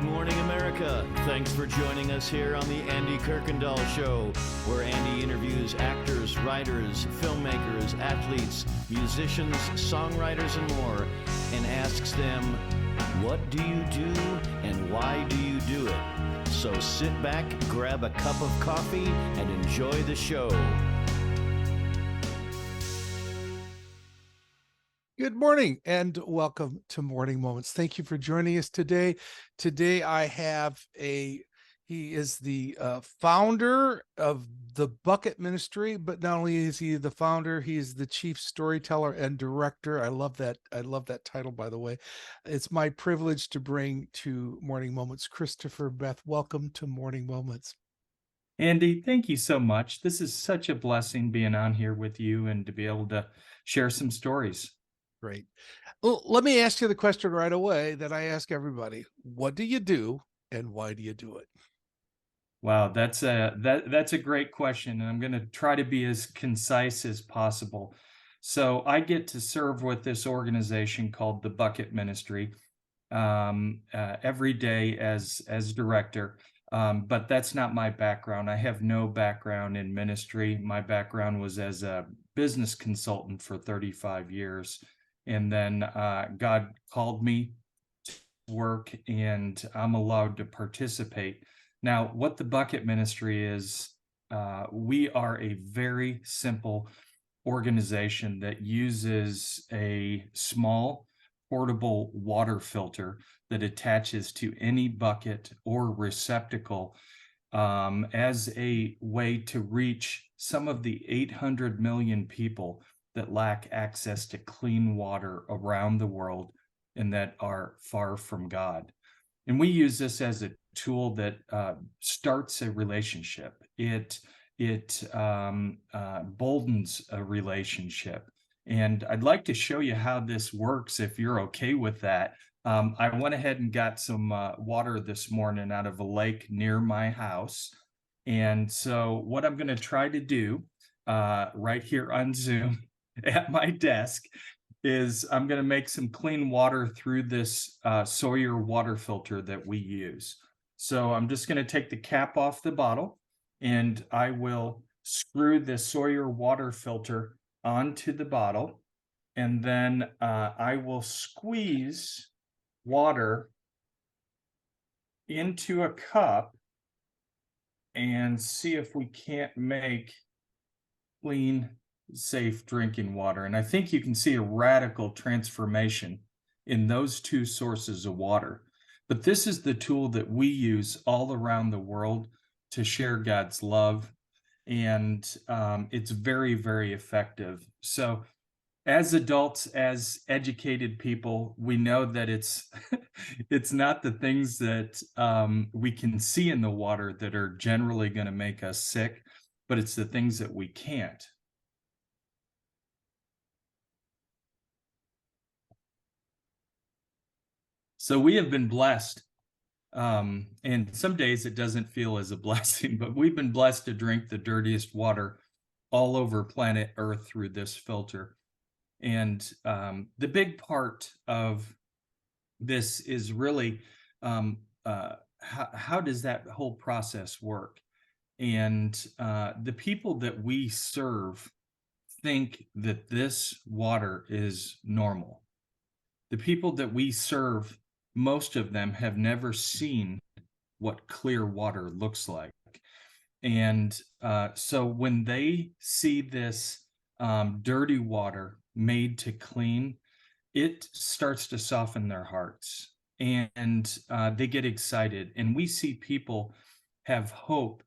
Good morning, America. Thanks for joining us here on the Andy Kirkendall Show, where Andy interviews actors, writers, filmmakers, athletes, musicians, songwriters, and more, and asks them, what do you do and why do you do it? So sit back, grab a cup of coffee, and enjoy the show. Good morning and welcome to Morning Moments. Thank you for joining us today. Today I have he is the founder of the Bucket Ministry, but not only is he the founder, he is the chief storyteller and director. I love that title, by the way. It's my privilege to bring to Morning Moments Christopher. Beth, welcome to Morning Moments. Andy, thank you so much. This is such a blessing being on here with you and to be able to share some stories. Great. Well, let me ask you the question right away that I ask everybody. What do you do and why do you do it? Wow, that's a great question, and I'm going to try to be as concise as possible. So I get to serve with this organization called the Bucket Ministry every day as director. But that's not my background. I have no background in ministry. My background was as a business consultant for 35 years. And then God called me to work, and I'm allowed to participate. Now, what the Bucket Ministry is, we are a very simple organization that uses a small portable water filter that attaches to any bucket or receptacle as a way to reach some of the 800 million people that lack access to clean water around the world and that are far from God. And we use this as a tool that starts a relationship. It boldens a relationship. And I'd like to show you how this works if you're okay with that. I went ahead and got some water this morning out of a lake near my house. And so what I'm going to try to do right here on Zoom at my desk is I'm going to make some clean water through this Sawyer water filter that we use. So I'm just going to take the cap off the bottle, and I will screw the Sawyer water filter onto the bottle, and then I will squeeze water into a cup and see if we can't make clean, safe drinking water. And I think you can see a radical transformation in those two sources of water. But this is the tool that we use all around the world to share God's love. And it's very, very effective. So as adults, as educated people, we know that it's not the things that we can see in the water that are generally going to make us sick, but it's the things that we can't. So we have been blessed. And some days it doesn't feel as a blessing, but we've been blessed to drink the dirtiest water all over planet Earth through this filter. And the big part of this is really how does that whole process work? And the people that we serve think that this water is normal. The people that we serve, most of them have never seen what clear water looks like. And so when they see this dirty water made to clean, it starts to soften their hearts, and they get excited. And we see people have hope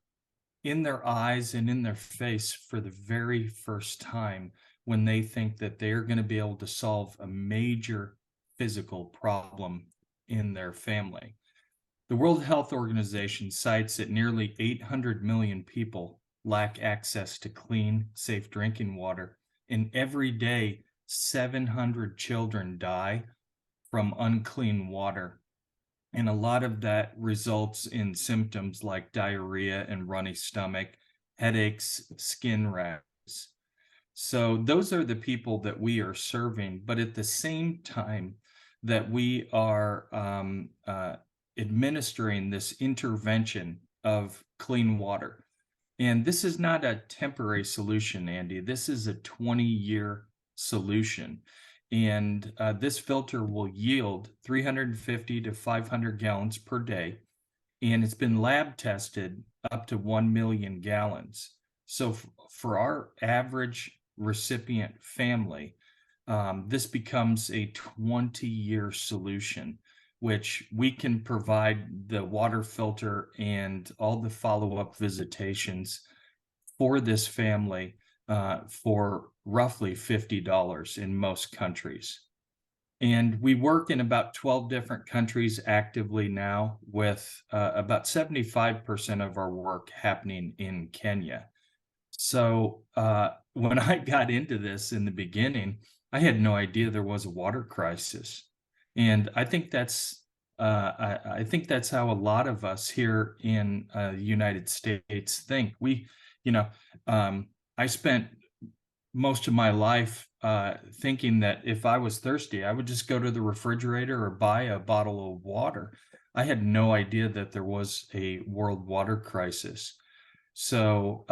in their eyes and in their face for the very first time when they think that they're going to be able to solve a major physical problem in their family. The World Health Organization cites that nearly 800 million people lack access to clean, safe drinking water, and every day 700 children die from unclean water. And a lot of that results in symptoms like diarrhea and runny stomach, headaches, skin rashes. So those are the people that we are serving. But at the same time that we are administering this intervention of clean water. And this is not a temporary solution, Andy. This is a 20-year solution. And this filter will yield 350 to 500 gallons per day. And it's been lab tested up to 1 million gallons. So for our average recipient family, this becomes a 20-year solution, which we can provide the water filter and all the follow-up visitations for this family for roughly $50 in most countries. And we work in about 12 different countries actively now, with about 75% of our work happening in Kenya. So when I got into this in the beginning, I had no idea there was a water crisis. And I think that's I think that's how a lot of us here in the United States think. I spent most of my life thinking that if I was thirsty, I would just go to the refrigerator or buy a bottle of water. I had no idea that there was a world water crisis. So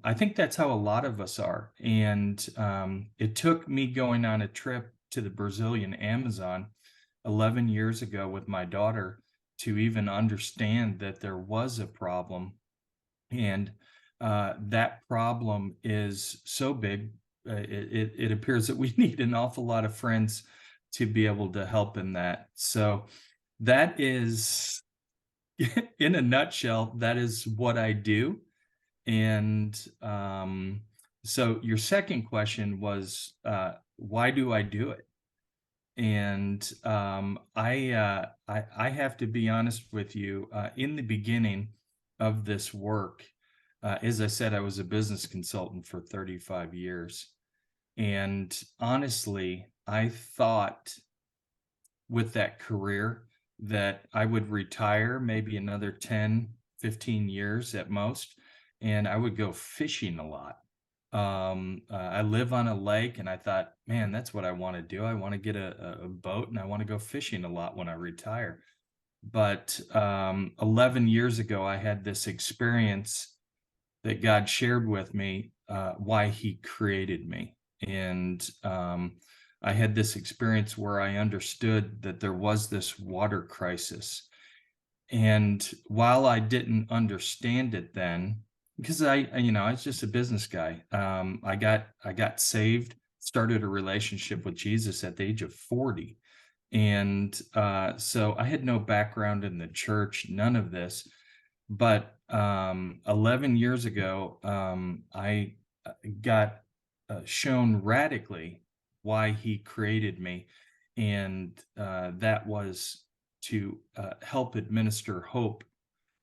I think that's how a lot of us are. And it took me going on a trip to the Brazilian Amazon 11 years ago with my daughter to even understand that there was a problem. And that problem is so big, it appears that we need an awful lot of friends to be able to help in that. So that is, in a nutshell, that is what I do. And so your second question was, why do I do it? And I have to be honest with you. In the beginning of this work, as I said, I was a business consultant for 35 years. And honestly, I thought with that career that I would retire maybe another 10, 15 years at most, and I would go fishing a lot. I live on a lake, and I thought, man, that's what I want to do. I want to get a boat, and I want to go fishing a lot when I retire. But 11 years ago, I had this experience that God shared with me, why He created me. And I had this experience where I understood that there was this water crisis. And while I didn't understand it then, because I was just a business guy, I got saved, started a relationship with Jesus at the age of 40. And so I had no background in the church, none of this. But 11 years ago, I got shown radically why He created me. And that was to help administer hope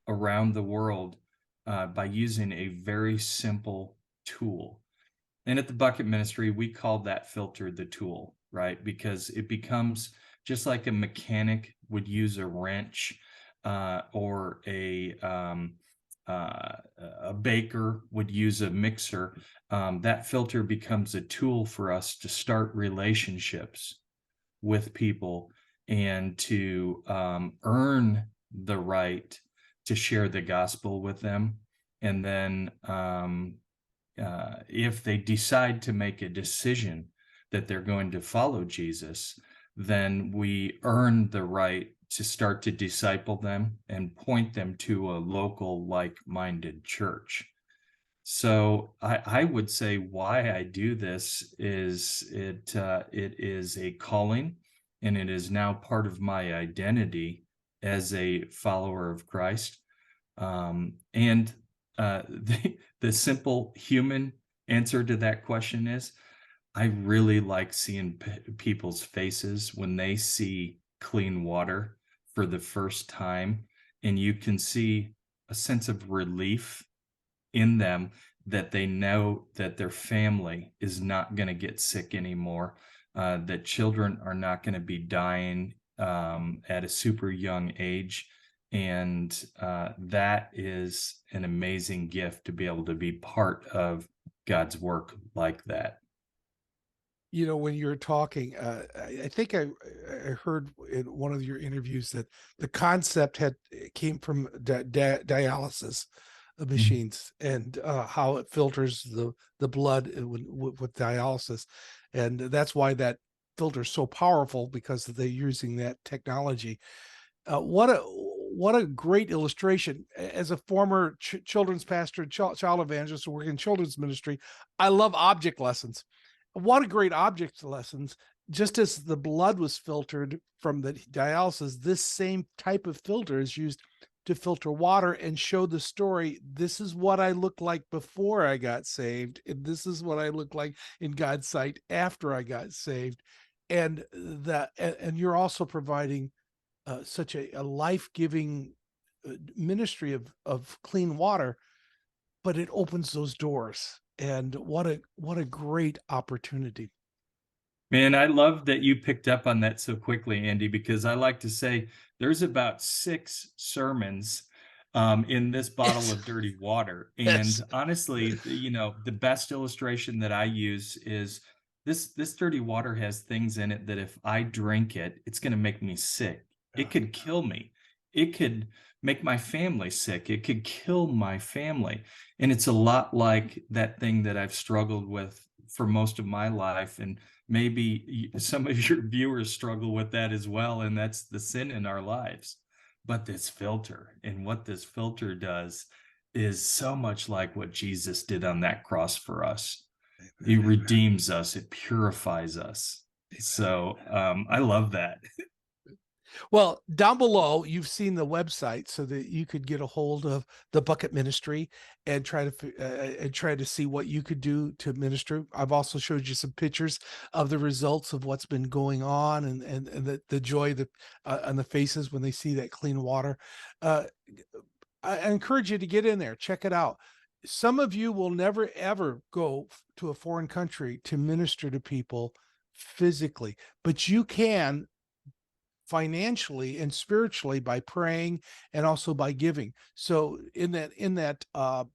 around the world by using a very simple tool. And at the Bucket Ministry, we called that filter the tool, right? Because it becomes just like a mechanic would use a wrench, or a baker would use a mixer. That filter becomes a tool for us to start relationships with people and to earn the right to share the gospel with them. And then if they decide to make a decision that they're going to follow Jesus, then we earn the right to start to disciple them and point them to a local like-minded church. So I would say why I do this is it is a calling, and it is now part of my identity as a follower of Christ. And the simple human answer to that question is, I really like seeing people's faces when they see clean water for the first time, and you can see a sense of relief in them that they know that their family is not going to get sick anymore, that children are not going to be dying at a super young age. And that is an amazing gift to be able to be part of God's work like that. when you were talking, I think I heard in one of your interviews that the concept came from dialysis machines, and how it filters the blood with dialysis, and that's why that filter is so powerful, because they're using that technology. What a great illustration. As a former children's pastor, child evangelist, working in children's ministry, I love object lessons. What a great object lessons. Just as the blood was filtered from the dialysis, this same type of filter is used to filter water and show the story. This is what I looked like before I got saved, and this is what I look like in God's sight after I got saved. And you're also providing such a life-giving ministry of clean water, but it opens those doors. And what a great opportunity. Man, I love that you picked up on that so quickly, Andy, because I like to say there's about 6 sermons in this bottle Yes. of dirty water. Yes. And honestly, the best illustration that I use is this dirty water has things in it that if I drink it, it's going to make me sick. It could kill me. It could make my family sick. It could kill my family. And it's a lot like that thing that I've struggled with for most of my life. And maybe some of your viewers struggle with that as well, and that's the sin in our lives. But this filter, and what this filter does, is so much like what Jesus did on that cross for us. He redeems us, it purifies us. So I love that. Well, down below, you've seen the website so that you could get a hold of the Bucket Ministry and try to see what you could do to minister. I've also showed you some pictures of the results of what's been going on, and the joy that on the faces when they see that clean water. I encourage you to get in there, check it out. Some of you will never ever go to a foreign country to minister to people physically, but you can financially and spiritually by praying and also by giving. So in that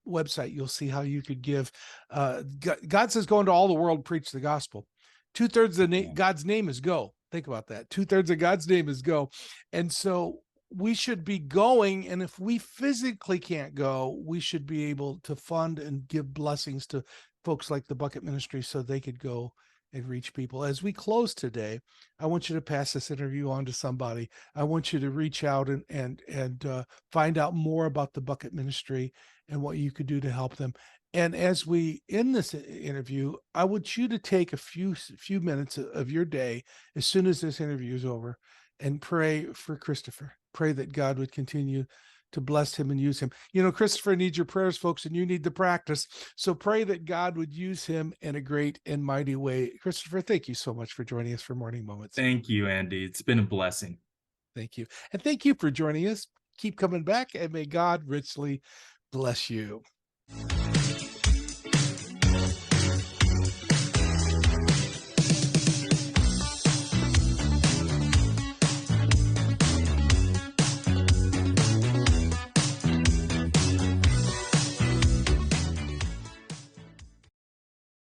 website, you'll see how you could give. God says, go into all the world, preach the gospel. 2/3 of God's name is go. Think about that. 2/3 of God's name is go. And so we should be going. And if we physically can't go, we should be able to fund and give blessings to folks like the Bucket Ministry so they could go and reach people. As we close today, I want you to pass this interview on to somebody. I want you to reach out and find out more about the Bucket Ministry and what you could do to help them. And as we end this interview, I want you to take a few minutes of your day as soon as this interview is over and pray for Christopher. Pray that God would continue to bless him and use him. Christopher needs your prayers, folks, and you need the practice. So pray that God would use him in a great and mighty way. Christopher, thank you so much for joining us for Morning Moments. Thank you, Andy. It's been a blessing. Thank you. And thank you for joining us. Keep coming back, and may God richly bless you.